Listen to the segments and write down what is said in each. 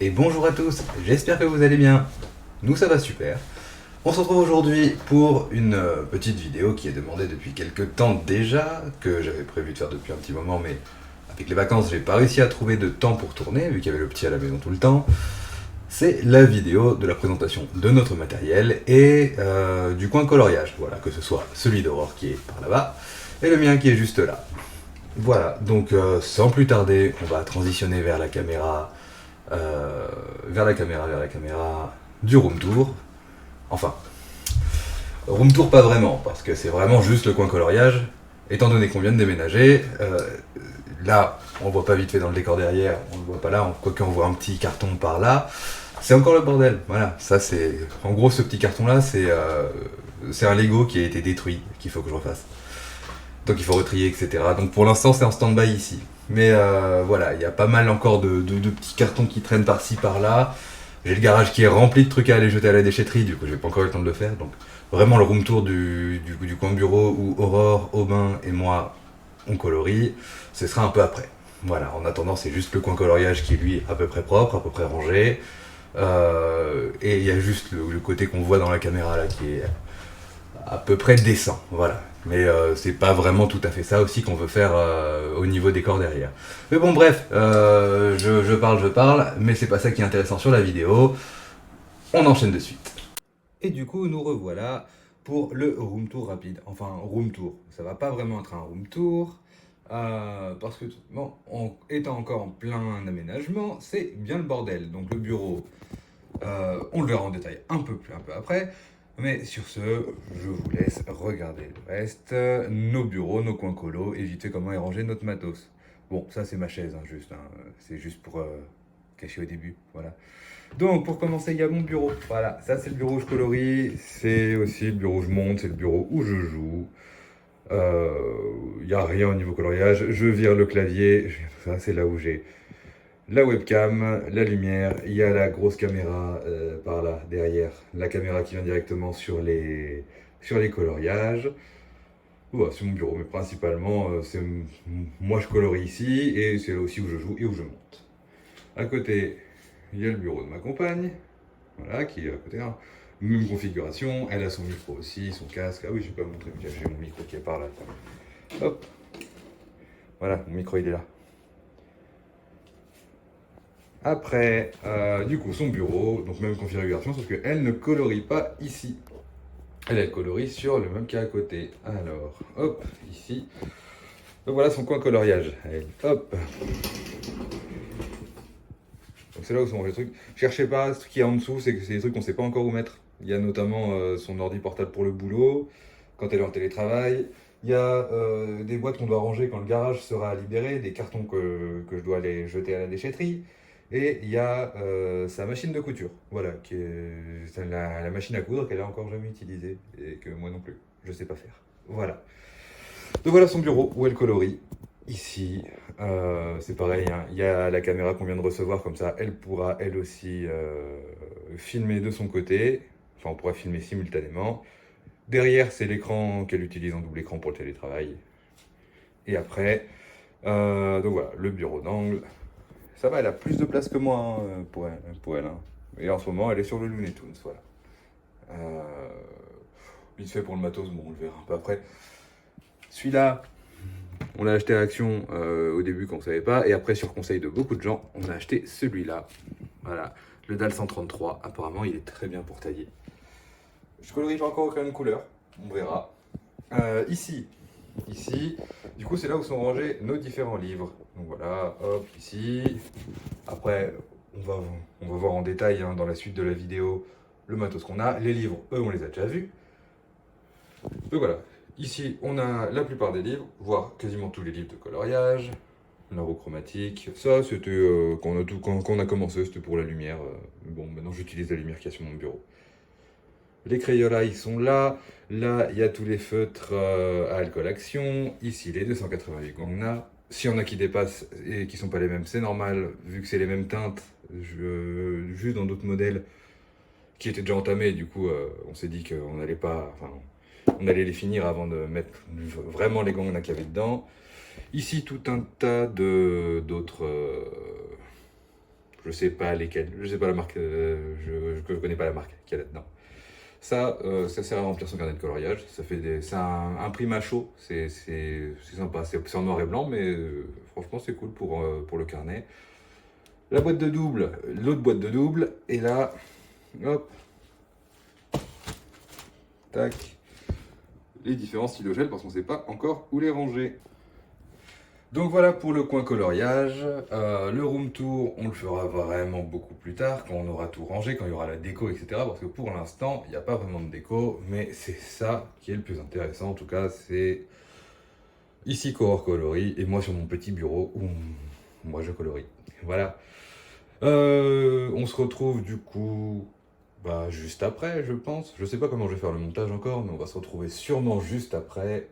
Et bonjour à tous, j'espère que vous allez bien. Nous ça va super. On se retrouve aujourd'hui pour une petite vidéo qui est demandée depuis quelques temps déjà, que j'avais prévu de faire depuis un petit moment, mais avec les vacances j'ai pas réussi à trouver de temps pour tourner, vu qu'il y avait le petit à la maison tout le temps. C'est la vidéo de la présentation de notre matériel et du coin coloriage, voilà, que ce soit celui d'Aurore qui est par là-bas, et le mien qui est juste là. Voilà, donc sans plus tarder, on va transitionner vers la caméra du room tour. Enfin, room tour pas vraiment, parce que c'est vraiment juste le coin coloriage. Étant donné qu'on vient de déménager, là, on voit pas vite fait dans le décor derrière, on le voit pas là, quoique on voit un petit carton par là. C'est encore le bordel, voilà. Ça c'est, en gros, ce petit carton là, c'est un Lego qui a été détruit, qu'il faut que je refasse. Donc il faut retrier, etc. Donc pour l'instant, c'est en stand-by ici. Mais voilà, il y a pas mal encore de petits cartons qui traînent par-ci, par-là. J'ai le garage qui est rempli de trucs à aller jeter à la déchetterie, du coup j'ai pas encore eu le temps de le faire. Donc vraiment le room tour du coin bureau où Aurore, Aubin et moi on colorie, ce sera un peu après. Voilà, en attendant c'est juste le coin coloriage qui lui est à peu près propre, à peu près rangé. Et il y a juste le côté qu'on voit dans la caméra là qui est à peu près décent, voilà. Mais c'est pas vraiment tout à fait ça aussi qu'on veut faire au niveau des corps derrière. Mais bon, bref, je parle, mais c'est pas ça qui est intéressant sur la vidéo. On enchaîne de suite. Et du coup, nous revoilà pour le room tour rapide. Enfin, room tour. Ça va pas vraiment être un room tour. Parce que, bon, étant encore en plein aménagement, c'est bien le bordel. Donc le bureau, on le verra en détail un peu après. Mais sur ce, je vous laisse regarder le reste. Nos bureaux, nos coins colos, et vite fait comment est rangé notre matos. Bon, ça c'est ma chaise, hein, juste. Hein. C'est juste pour cacher au début. Voilà. Donc, pour commencer, il y a mon bureau. Voilà, ça c'est le bureau où je colorie. C'est aussi le bureau où je monte. C'est le bureau où je joue. Il n'y a rien au niveau coloriage. Je vire le clavier. Tout ça, c'est là où j'ai la webcam, la lumière, il y a la grosse caméra par là, derrière, la caméra qui vient directement sur les coloriages. Ouais, c'est mon bureau, mais principalement, moi je colorie ici, et c'est là aussi où je joue et où je monte. À côté, il y a le bureau de ma compagne, voilà, qui est à côté. Hein. Même configuration, elle a son micro aussi, son casque. Ah oui, je vais pas montrer, mais j'ai mon micro qui est par là. Hop, voilà, mon micro il est là. Après, du coup, son bureau, donc même configuration, sauf qu'elle ne colorie pas ici. Elle colorie sur le même qui est à côté. Alors, hop, ici. Donc voilà son coin coloriage. Elle, hop. Donc c'est là où sont les trucs. Cherchez pas ce qui est en dessous, c'est que c'est des trucs qu'on sait pas encore où mettre. Il y a notamment son ordi portable pour le boulot, quand elle est en télétravail. Il y a des boîtes qu'on doit ranger quand le garage sera libéré, des cartons que je dois aller jeter à la déchetterie. Et il y a sa machine de couture, voilà, qui est la machine à coudre qu'elle a encore jamais utilisée et que moi non plus, je sais pas faire. Voilà. Donc voilà son bureau où elle colorie. Ici, c'est pareil, hein, il y a la caméra qu'on vient de recevoir, comme ça elle pourra elle aussi filmer de son côté. Enfin, on pourra filmer simultanément. Derrière, c'est l'écran qu'elle utilise en double écran pour le télétravail. Et après, donc voilà, le bureau d'angle. Ça va, elle a plus de place que moi hein, pour elle hein. Et en ce moment, elle est sur le Looney Tunes, voilà. Vite fait pour le matos, bon, on le verra un peu après. Celui-là, on l'a acheté à Action au début quand on ne savait pas, et après, sur conseil de beaucoup de gens, on a acheté celui-là. Voilà, le DAL 133. Apparemment, il est très bien pour tailler. Je colorie pas encore aucune couleur, on verra. Ici, du coup, c'est là où sont rangés nos différents livres. Donc voilà, hop, ici. Après, on va voir en détail hein, dans la suite de la vidéo le matos qu'on a. Les livres, eux, on les a déjà vus. Donc voilà, ici, on a la plupart des livres, voire quasiment tous les livres de coloriage, chromatique. Ça, c'était quand on a commencé, c'était pour la lumière. Bon, maintenant, j'utilise la lumière qu'il y a sur mon bureau. Les Crayolas, ils sont là. Là, il y a tous les feutres à alcool action. Ici, les 288 qu'on a. S'il y en a qui dépassent et qui sont pas les mêmes, c'est normal, vu que c'est les mêmes teintes, juste dans d'autres modèles qui étaient déjà entamés, du coup, on s'est dit qu'on n'allait pas, enfin, on allait les finir avant de mettre vraiment les gants qu'il y avait dedans. Ici, tout un tas d'autres Je sais pas lesquels, je sais pas la marque, je connais pas la marque qu'il y a là-dedans. Ça sert à remplir son carnet de coloriage. C'est un prime chaud, c'est sympa. C'est en noir et blanc, mais franchement, c'est cool pour le carnet. La boîte de double, l'autre boîte de double, et là, hop, tac, les différents stylos gel parce qu'on ne sait pas encore où les ranger. Donc voilà pour le coin coloriage. Le room tour, on le fera vraiment beaucoup plus tard, quand on aura tout rangé, quand il y aura la déco, etc. Parce que pour l'instant, il n'y a pas vraiment de déco, mais c'est ça qui est le plus intéressant. En tout cas, c'est ici Cohort colorie, et moi sur mon petit bureau où moi je colorie. Voilà. On se retrouve du coup juste après, je pense. Je sais pas comment je vais faire le montage encore, mais on va se retrouver sûrement juste après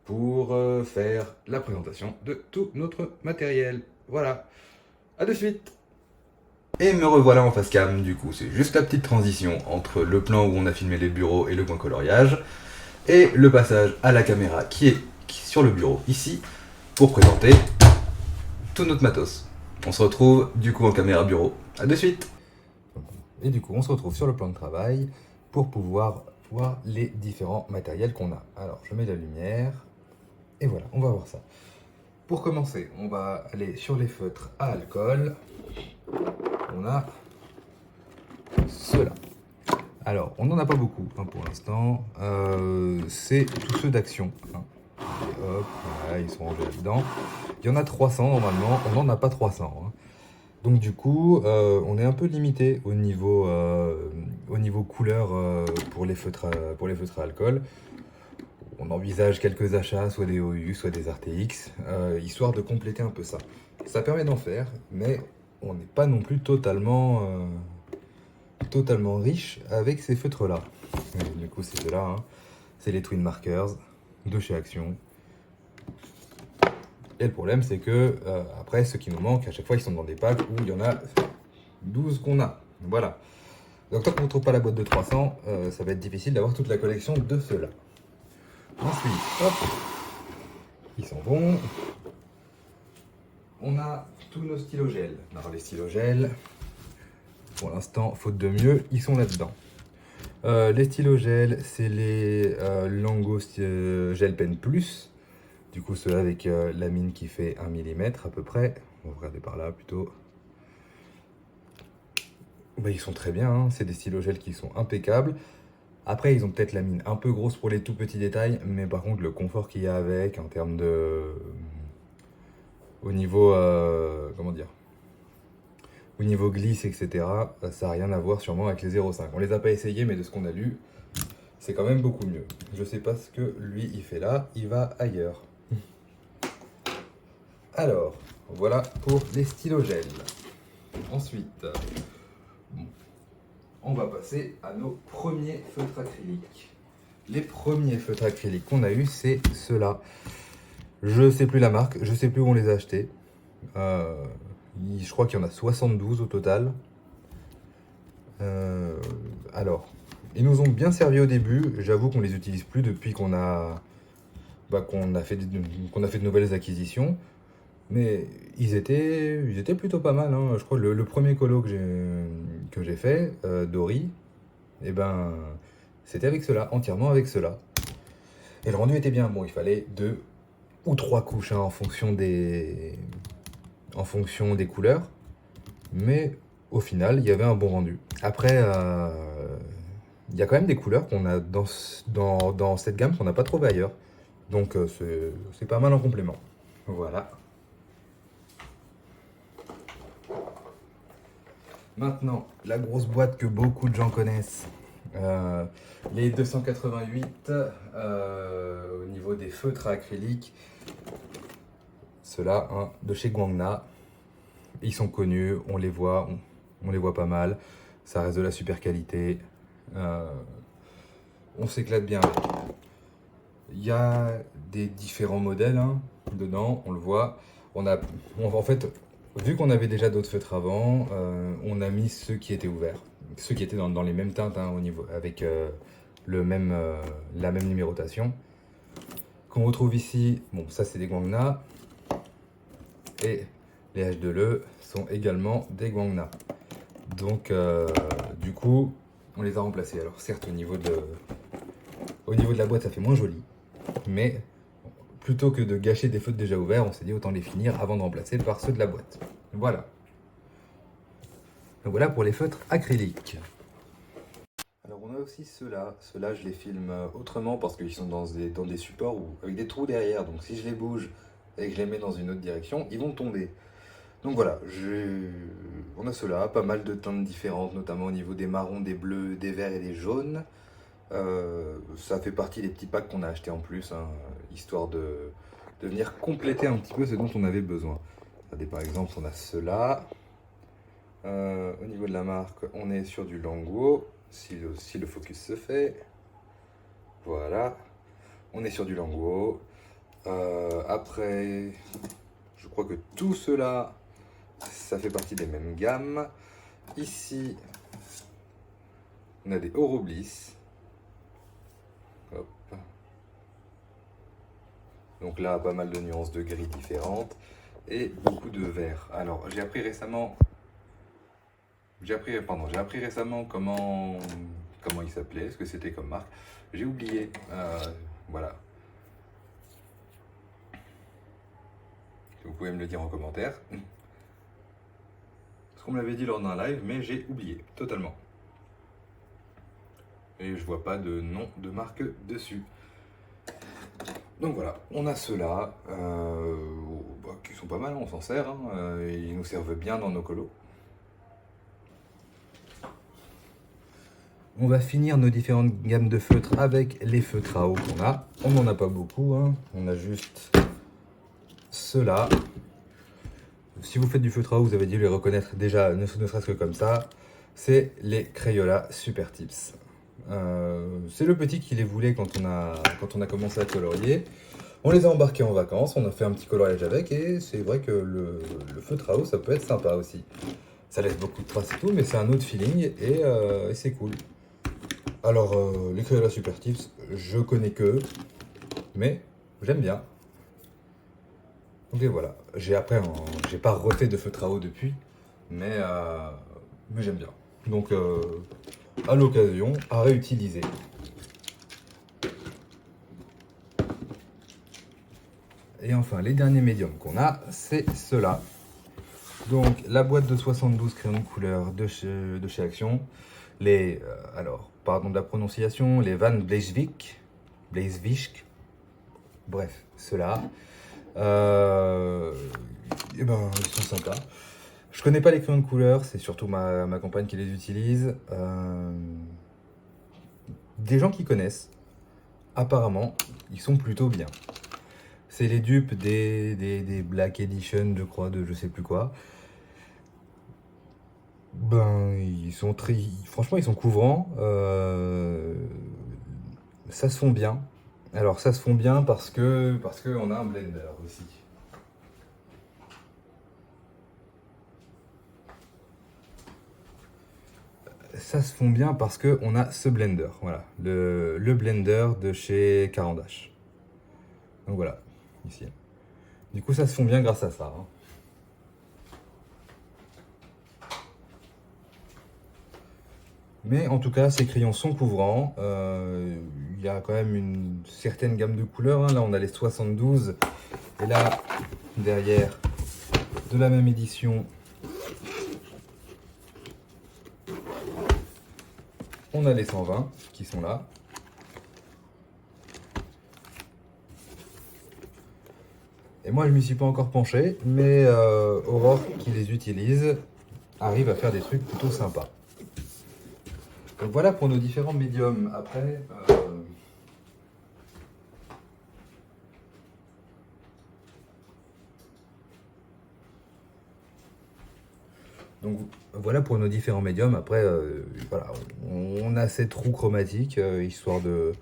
pour faire la présentation de tout notre matériel. Voilà, à de suite. Et me revoilà en face cam, du coup, c'est juste la petite transition entre le plan où on a filmé les bureaux et le coin coloriage, et le passage à la caméra qui est sur le bureau ici, pour présenter tout notre matos. On se retrouve du coup en caméra bureau. À de suite. Et du coup, on se retrouve sur le plan de travail pour pouvoir voir les différents matériels qu'on a. Alors, je mets la lumière. Et voilà, on va voir ça. Pour commencer, on va aller sur les feutres à alcool. On a ceux-là. Alors, on n'en a pas beaucoup pour l'instant. C'est tous ceux d'Action. Hop, voilà, ils sont rangés là-dedans. Il y en a 300 normalement, on n'en a pas 300. Donc du coup, on est un peu limité au niveau couleur pour les feutres à alcool. On envisage quelques achats, soit des OU, soit des RTX, histoire de compléter un peu ça. Ça permet d'en faire, mais on n'est pas non plus totalement riche avec ces feutres-là. Du coup, c'est ceux-là, hein. C'est les Twin Markers de chez Action. Et le problème, c'est que après, ceux qui nous manquent, à chaque fois, ils sont dans des packs où il y en a 12 qu'on a. Voilà. Donc, tant qu'on ne trouve pas la boîte de 300, ça va être difficile d'avoir toute la collection de ceux-là. Ensuite, hop, ils s'en vont. On a tous nos stylos gel. Alors, les stylos gel, pour l'instant, faute de mieux, ils sont là-dedans. Les stylos gel, c'est les Lango Gel Pen Plus. Du coup, ceux avec la mine qui fait 1 mm à peu près. On va regarder par là plutôt. Ils sont très bien, hein. C'est des stylos gel qui sont impeccables. Après, ils ont peut-être la mine un peu grosse pour les tout petits détails, mais par contre, le confort qu'il y a avec, en termes de... Au niveau... comment dire? Au niveau glisse, etc., ça n'a rien à voir sûrement avec les 0,5. On les a pas essayés, mais de ce qu'on a lu, c'est quand même beaucoup mieux. Je sais pas ce que lui, il fait là. Il va ailleurs. Alors, voilà pour les stylos gel. Ensuite, on va passer à nos premiers feutres acryliques. Les premiers feutres acryliques qu'on a eu, c'est ceux-là. Je sais plus la marque, je sais plus où on les a achetés. Je crois qu'il y en a 72 au total. Alors, ils nous ont bien servi au début. J'avoue qu'on les utilise plus depuis qu'on a fait de nouvelles acquisitions. Mais ils étaient plutôt pas mal, hein. Je crois que le premier colo que j'ai fait, Dory, c'était avec cela, entièrement avec cela. Et le rendu était bien. Bon, il fallait 2 ou 3 couches, hein, en fonction des couleurs. Mais au final, il y avait un bon rendu. Après, il y a quand même des couleurs qu'on a dans cette gamme qu'on n'a pas trouvé ailleurs. Donc c'est pas mal en complément. Voilà. Maintenant, la grosse boîte que beaucoup de gens connaissent, les 288 au niveau des feutres à acrylique. Ceux-là, hein, de chez Guangna. Ils sont connus, on les voit pas mal. Ça reste de la super qualité. On s'éclate bien avec. Il y a des différents modèles, hein, dedans, on le voit. En fait, vu qu'on avait déjà d'autres feutres avant, on a mis ceux qui étaient ouverts. Ceux qui étaient dans les mêmes teintes, hein, avec la même numérotation. Qu'on retrouve ici, bon, ça c'est des Guangna. Et Les H2LE sont également des Guangna. Donc du coup, on les a remplacés. Alors certes, au niveau de la boîte, ça fait moins joli, mais plutôt que de gâcher des feutres déjà ouverts, on s'est dit autant les finir avant de remplacer par ceux de la boîte. Voilà. Donc voilà pour les feutres acryliques. Alors on a aussi ceux-là. Ceux-là, je les filme autrement parce qu'ils sont dans des supports avec des trous derrière. Donc si je les bouge et que je les mets dans une autre direction, ils vont tomber. Donc voilà, on a ceux-là, pas mal de teintes différentes, notamment au niveau des marrons, des bleus, des verts et des jaunes. Ça fait partie des petits packs qu'on a achetés en plus, hein, histoire de venir compléter un petit peu ce dont on avait besoin. Regardez, par exemple, on a ceux-là. Au niveau de la marque, on est sur du Languo, si le focus se fait. Voilà, on est sur du Languo. Après, je crois que tout cela, ça fait partie des mêmes gammes. Ici, on a des Orobliss. Hop. Donc là, pas mal de nuances de gris différentes et beaucoup de vert. Alors, j'ai appris récemment comment il s'appelait, ce que c'était comme marque. J'ai oublié. Voilà. Vous pouvez me le dire en commentaire. Parce qu'on me l'avait dit lors d'un live, mais j'ai oublié totalement. Et je vois pas de nom de marque dessus. Donc voilà, on a ceux-là, qui sont pas mal, on s'en sert, hein, ils nous servent bien dans nos colos. On va finir nos différentes gammes de feutres avec les feutres à eau qu'on a. On n'en a pas beaucoup, hein. On a juste ceux-là. Si vous faites du feutre à eau, vous avez dû les reconnaître déjà, ne serait-ce que comme ça. C'est les Crayola Super Tips. C'est le petit qui les voulait quand on a commencé à colorier. On les a embarqués en vacances, on a fait un petit coloriage avec et c'est vrai que le feutre à eau, ça peut être sympa aussi. Ça laisse beaucoup de traces et tout, mais c'est un autre feeling et c'est cool. Alors, les Crayola Super Tips, je connais que, mais j'aime bien. Donc et voilà. J'ai pas refait de feutre à eau depuis, mais j'aime bien. Donc, à l'occasion, à réutiliser. Et enfin, les derniers médiums qu'on a, c'est ceux-là. Donc, la boîte de 72 crayons de couleur de chez Action. Alors, pardon de la prononciation, les Van Bleiswijk. Bref, ceux-là. Et ben, ils sont sympas. Je connais pas les crayons de couleur, c'est surtout ma compagne qui les utilise. Des gens qui connaissent, apparemment, ils sont plutôt bien. C'est les dupes des Black Edition, je crois, de je sais plus quoi. Ben, franchement, ils sont couvrants. Ça se fond bien. Alors, ça se fond bien parce que on a un blender aussi. Ça se fond bien parce que on a ce blender, voilà, le blender de chez Caran d'Ache. Donc voilà, ici. Du coup, ça se fond bien grâce à ça, hein. Mais en tout cas, ces crayons sont couvrants. Il y a quand même une certaine gamme de couleurs, hein. Là, on a les 72. Et là, derrière, de la même édition, on a les 120 qui sont là. Et moi, je ne m'y suis pas encore penché, mais Aurore, qui les utilise, arrive à faire des trucs plutôt sympas. Donc voilà pour nos différents médiums. Après, donc voilà pour nos différents médiums. Après, voilà, on a cette roue chromatique, histoire de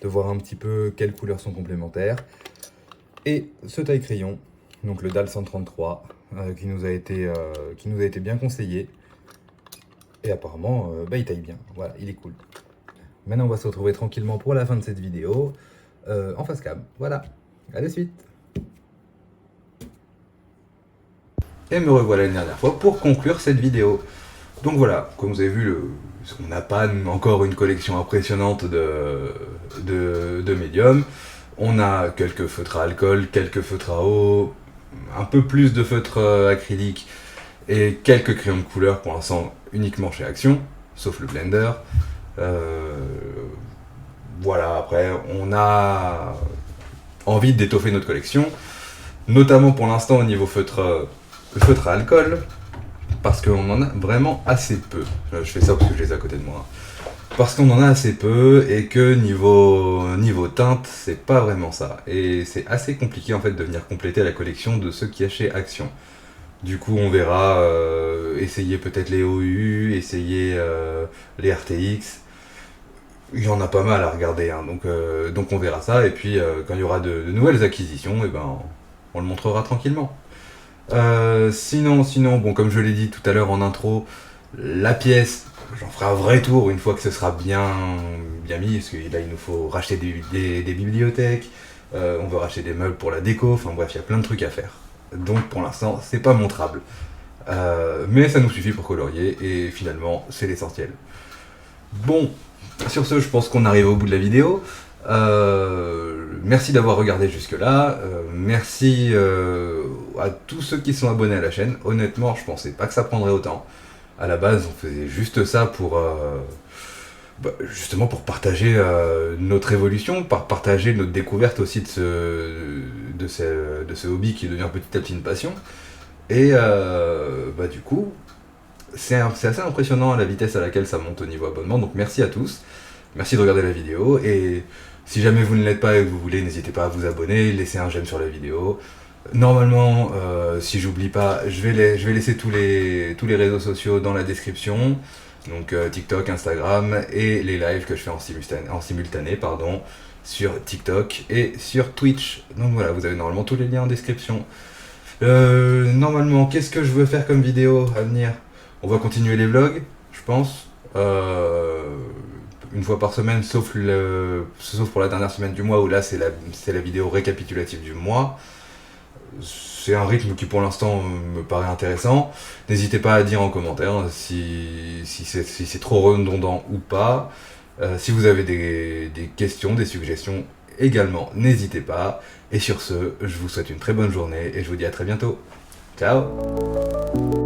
voir un petit peu quelles couleurs sont complémentaires. Et ce taille-crayon, donc le DAL 133, qui nous a été bien conseillé. Et apparemment, il taille bien. Voilà, il est cool. Maintenant, on va se retrouver tranquillement pour la fin de cette vidéo, en face cam. Voilà, à la suite. et me revoilà une dernière fois pour conclure cette vidéo. Donc voilà, comme vous avez vu, on n'a pas encore une collection impressionnante de médiums. On a quelques feutres à alcool, quelques feutres à eau, un peu plus de feutres acryliques et quelques crayons de couleur pour l'instant uniquement chez Action, sauf le blender. Voilà, après on a envie d'étoffer notre collection, notamment pour l'instant au niveau feutre à alcool, parce qu'on en a vraiment assez peu. Je fais ça parce que je les ai à côté de moi. Parce qu'on en a assez peu et que niveau teinte, c'est pas vraiment ça. Et c'est assez compliqué en fait de venir compléter la collection de ceux qu'il y a chez Action. Du coup, on verra essayer peut-être les OU, essayer les RTX. Il y en a pas mal à regarder, hein, donc on verra ça. Et puis quand il y aura de nouvelles acquisitions, et ben, on le montrera tranquillement. Sinon, bon, comme je l'ai dit tout à l'heure en intro, la pièce, j'en ferai un vrai tour une fois que ce sera bien mis, parce que là il nous faut racheter des bibliothèques, on veut racheter des meubles pour la déco, enfin bref, il y a plein de trucs à faire. Donc pour l'instant, c'est pas montrable. Mais ça nous suffit pour colorier, et finalement, c'est l'essentiel. Bon, sur ce, je pense qu'on arrive au bout de la vidéo. Merci d'avoir regardé jusque-là. Merci à tous ceux qui sont abonnés à la chaîne. Honnêtement, je pensais pas que ça prendrait autant. À la base, on faisait juste ça pour justement pour partager notre évolution, partager notre découverte aussi de ce hobby qui devient petit à petit une passion. Et du coup, c'est assez impressionnant la vitesse à laquelle ça monte au niveau abonnement. Donc merci à tous. Merci de regarder la vidéo. Et si jamais vous ne l'êtes pas et que vous voulez, n'hésitez pas à vous abonner, laisser un j'aime sur la vidéo. Normalement, si j'oublie pas, je vais laisser tous les réseaux sociaux dans la description. Donc TikTok, Instagram et les lives que je fais en simultané sur TikTok et sur Twitch. Donc voilà, vous avez normalement tous les liens en description. Normalement, qu'est-ce que je veux faire comme vidéo à venir? On va continuer les vlogs, je pense. Une fois par semaine, sauf pour la dernière semaine du mois où là c'est la vidéo récapitulative du mois. C'est un rythme qui pour l'instant me paraît intéressant. N'hésitez pas à dire en commentaire si c'est trop redondant ou pas. Si vous avez des questions, des suggestions également, n'hésitez pas. Et sur ce, je vous souhaite une très bonne journée et je vous dis à très bientôt. Ciao!